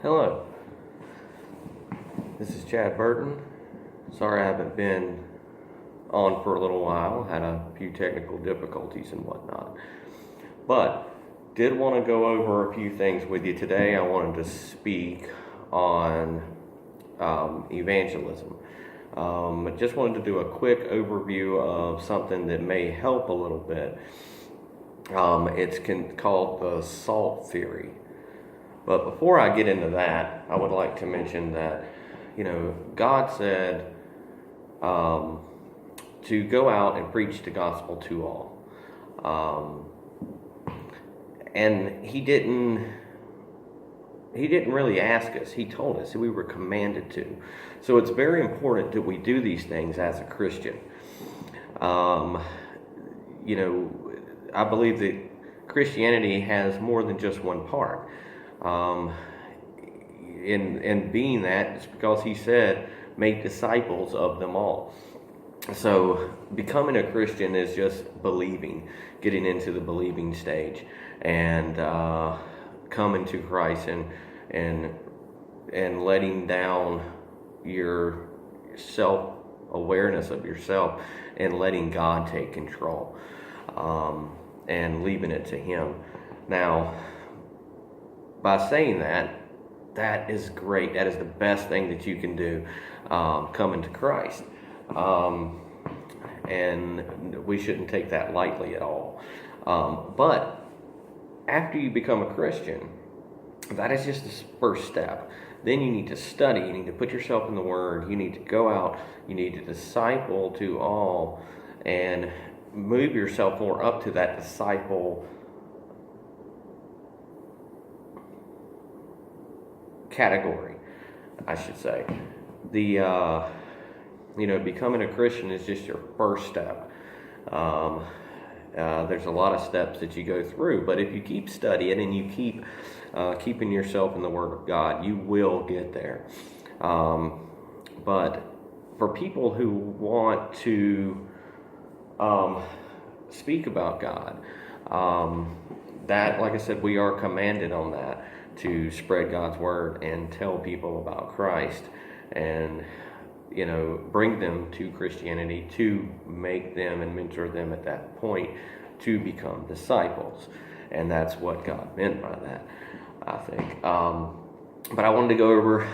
Hello, this is Chad Burton. Sorry I haven't been on for a little while, had a few technical difficulties and whatnot. But did want to go over a few things with you today. I wanted to speak on evangelism. I just wanted to do a quick overview of something that may help a little bit. It's called the SALT theory. But before I get into that, I would like to mention that, God said to go out and preach the gospel to all. And he didn't really ask us. He told us we were commanded to. So it's very important that we do these things as a Christian. I believe that Christianity has more than just one part. In being that, it's because he said, make disciples of them all. So becoming a Christian is just believing, getting into the believing stage, and coming to Christ and letting down your self-awareness of yourself and letting God take control, and leaving it to Him. Now, by saying that is great. That is the best thing that you can do, coming to Christ. And we shouldn't take that lightly at all. But after you become a Christian, that is just the first step. Then you need to study. You need to put yourself in the Word. You need to go out. You need to disciple to all and move yourself more up to that disciple category, I should say. Becoming a Christian is just your first step. There's a lot of steps that you go through, but if you keep studying and you keep keeping yourself in the Word of God, you will get there. But for people who want to speak about God, that, like I said, we are commanded on that, to spread God's Word and tell people about Christ and, bring them to Christianity, to make them and mentor them at that point to become disciples. And that's what God meant by that, I think. But I wanted to go over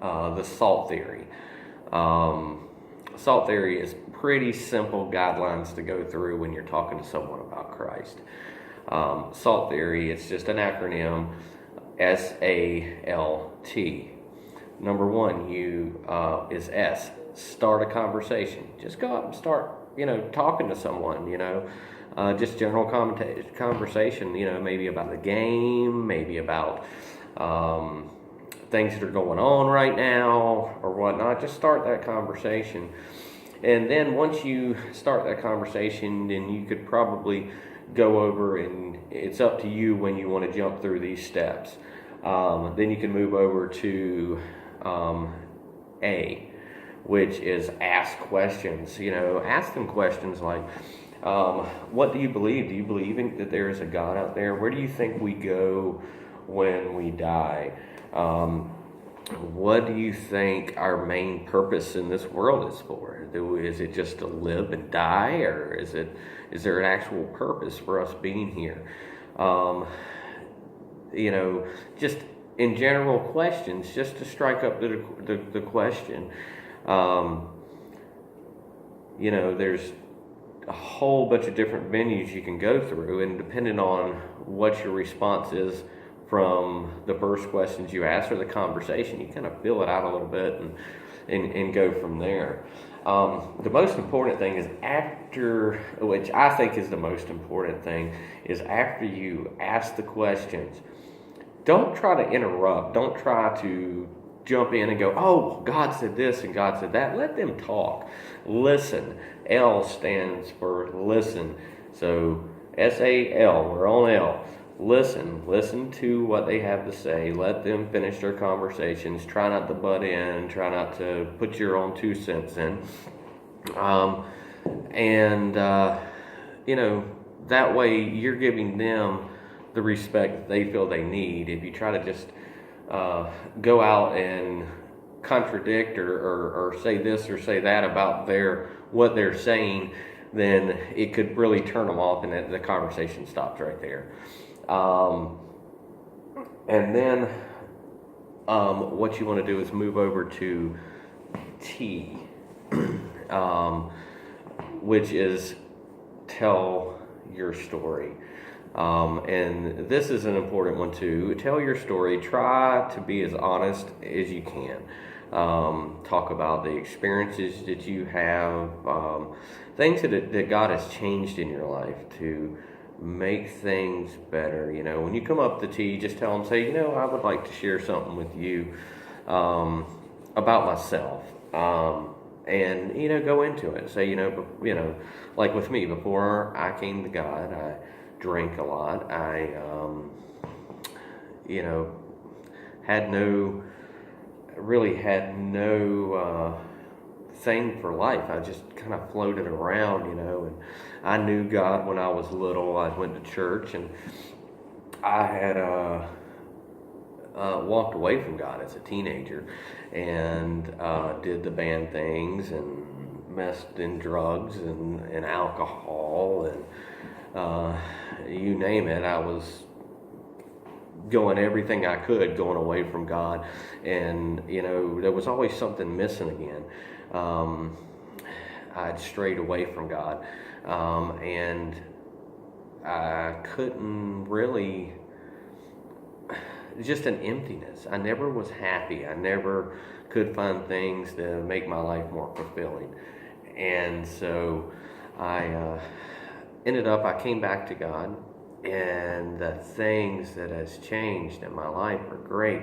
the SALT theory. SALT theory is pretty simple guidelines to go through when you're talking to someone about Christ. SALT theory, it's just an acronym, SALT. Number one, is S. Start a conversation. Just go out and start, talking to someone. Just general conversation. Maybe about the game, maybe about things that are going on right now or whatnot. Just start that conversation, and then once you start that conversation, then you could probably go over, and it's up to you when you want to jump through these steps. Then you can move over to A, which is ask questions. Ask them questions like, what do you believe? Do you believe that there is a God out there? Where do you think we go when we die? What do you think our main purpose in this world is for? Is it just to live and die, or is there an actual purpose for us being here? Just in general questions, just to strike up the question. There's a whole bunch of different venues you can go through, and depending on what your response is from the first questions you ask or the conversation, you kind of fill it out a little bit and go from there. The most important thing is which I think is the most important thing, is after you ask the questions, don't try to interrupt. Don't try to jump in and go, oh, God said this and God said that. Let them talk. Listen. L stands for listen. So SAL, we're on L. Listen to what they have to say. Let them finish their conversations. Try not to butt in. Try not to put your own 2 cents in. That way you're giving them the respect that they feel they need. If you try to just go out and contradict or say this or say that about what they're saying, then it could really turn them off, and the conversation stops right there. And then what you want to do is move over to T, which is tell your story. And this is an important one too. Tell your story. Try to be as honest as you can. Talk about the experiences that you have, things that God has changed in your life to make things better. When you come up to T, just tell them, say, I would like to share something with you about myself. And go into it. Say, like with me, before I came to God, I drank a lot. I had no thing for life. I just kind of floated around, and I knew God when I was little. I went to church, and I had walked away from God as a teenager, and did the bad things and messed in drugs and alcohol and you name it. I was going everything I could, going away from God, and there was always something missing again. I'd strayed away from God, and I couldn't really, just an emptiness. I never was happy. I never could find things to make my life more fulfilling. And so I I came back to God, and the things that has changed in my life are great.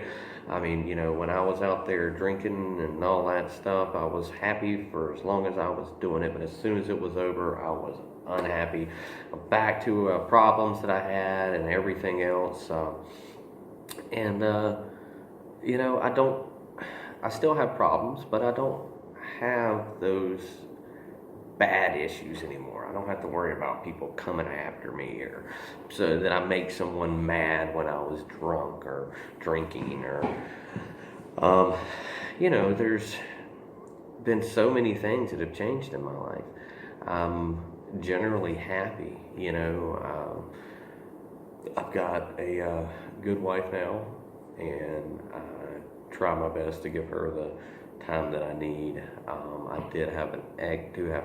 I mean, when I was out there drinking and all that stuff, I was happy for as long as I was doing it, but as soon as it was over, I was unhappy. Back to problems that I had and everything else. I still have problems, but I don't have those bad issues anymore. I don't have to worry about people coming after me, or so that I make someone mad when I was drunk or drinking, or there's been so many things that have changed in my life. I'm generally happy. I've got a good wife now, and I try my best to give her the time that I need. I do have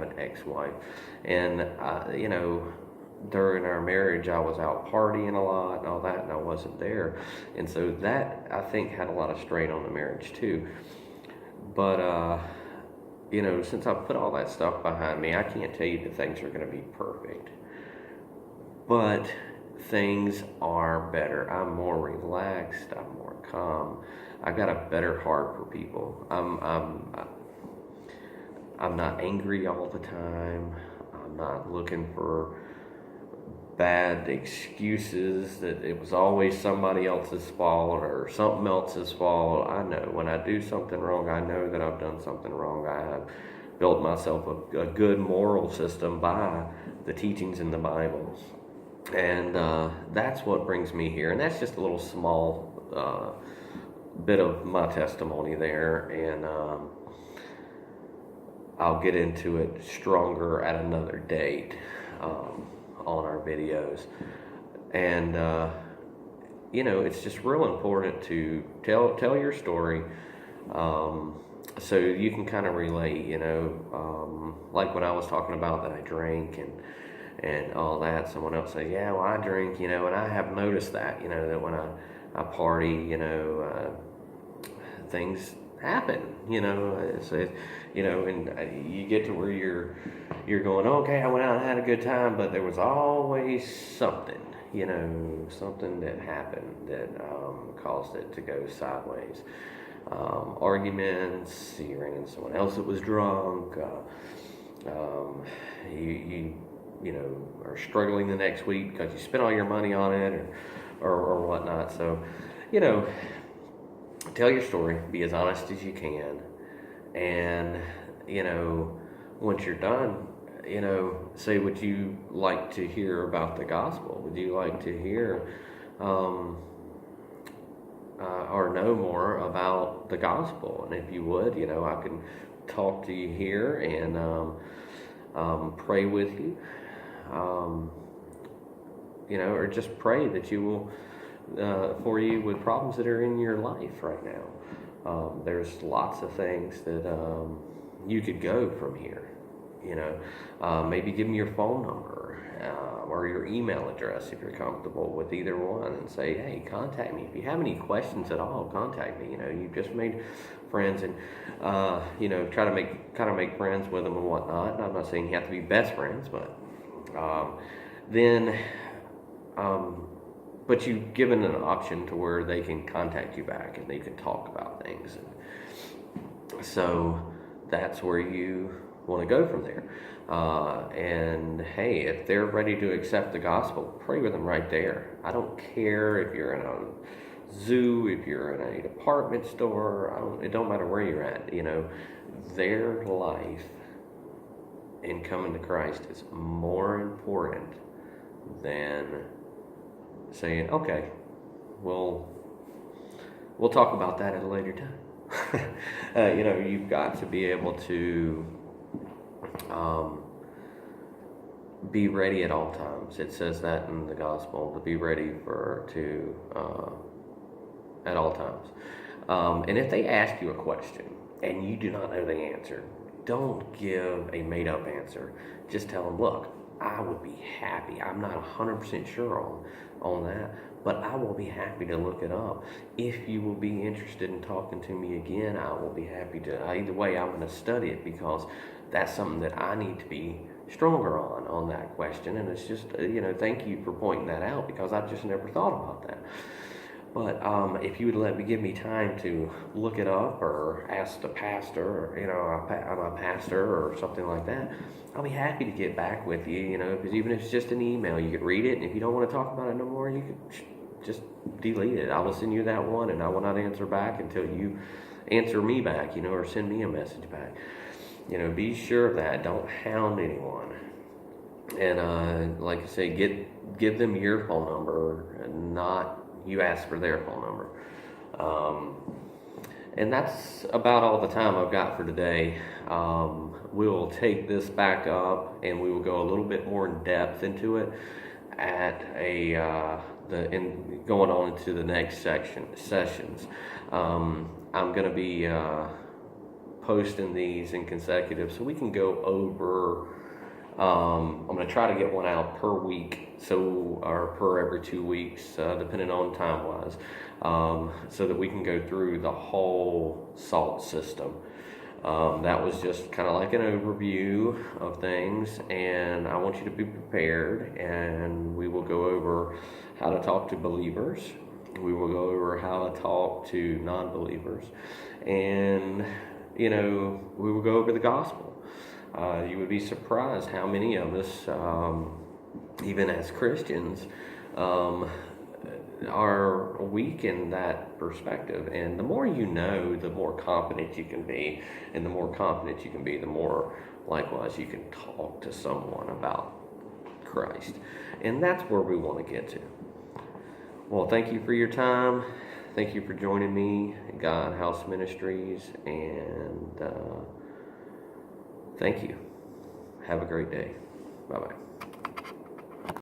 an ex-wife, and during our marriage, I was out partying a lot and all that, and I wasn't there, and so that, I think, had a lot of strain on the marriage too. But since I've put all that stuff behind me, I can't tell you that things are going to be perfect, but things are better. I'm more relaxed. I'm more calm. I got a better heart for people. I'm not angry all the time. I'm not looking for bad excuses that it was always somebody else's fault or something else's fault. I know when I do something wrong, I know that I've done something wrong. I have built myself a good moral system by the teachings in the Bible. And that's what brings me here. And that's just a little small bit of my testimony there. And I'll get into it stronger at another date on our videos. And, it's just real important to tell your story, so you can kind of relate, like when I was talking about that I drank and all that. Someone else said, yeah, well, I drink, and I have noticed that, that when I party, things happen, and you get to where you're going, okay, I went out and had a good time, but there was always something, something that happened that caused it to go sideways. Arguments, you ran into someone else that was drunk, you are struggling the next week because you spent all your money on it or whatnot. So, tell your story, be as honest as you can, and, once you're done, say, would you like to hear about the gospel? Would you like to hear or know more about the gospel. And if you would, I can talk to you here and pray with you, um, or just pray that you will, for you with problems that are in your life right now. There's lots of things that you could go from here. Maybe give me your phone number or your email address if you're comfortable with either one, and say, hey, contact me if you have any questions at all. Contact me. You've just made friends, and try to make friends with them and whatnot. And I'm not saying you have to be best friends, but then. But you've given an option to where they can contact you back and they can talk about things. And so that's where you want to go from there. And hey, if they're ready to accept the gospel, pray with them right there. I don't care if you're in a zoo, if you're in a department store, it don't matter where you're at. Their life in coming to Christ is more important than saying, okay, we'll talk about that at a later time. You've got to be able to be ready at all times. It says that in the gospel, to be ready at all times. And if they ask you a question and you do not know the answer, don't give a made-up answer. Just tell them, look, I would be happy. I'm not 100% sure on that, but I will be happy to look it up. If you will be interested in talking to me again, I will be happy to. Either way, I'm going to study it because that's something that I need to be stronger on that question. And it's just, thank you for pointing that out, because I've just never thought about that. But if you would give me time to look it up or ask the pastor, or, I'm a pastor or something like that, I'll be happy to get back with you, because even if it's just an email, you could read it, and if you don't want to talk about it no more, you could just delete it. I will send you that one, and I will not answer back until you answer me back, or send me a message back. Be sure of that. Don't hound anyone. And like I say, give them your phone number, and not you ask for their phone number. And that's about all the time I've got for today. We'll take this back up, and we will go a little bit more in depth into it at going on into the next sessions. I'm going to be posting these in consecutive, so we can go over. I'm going to try to get one out per week, or per every 2 weeks, depending on time-wise, so that we can go through the whole SALT system. That was just kind of like an overview of things, and I want you to be prepared, and we will go over how to talk to believers. We will go over how to talk to non-believers, and, we will go over the gospel. You would be surprised how many of us, even as Christians, are weak in that perspective. And the more you know, the more confident you can be. And the more confident you can be, the more likewise you can talk to someone about Christ. And that's where we want to get to. Well, thank you for your time. Thank you for joining me at God House Ministries. And thank you. Have a great day. Bye-bye.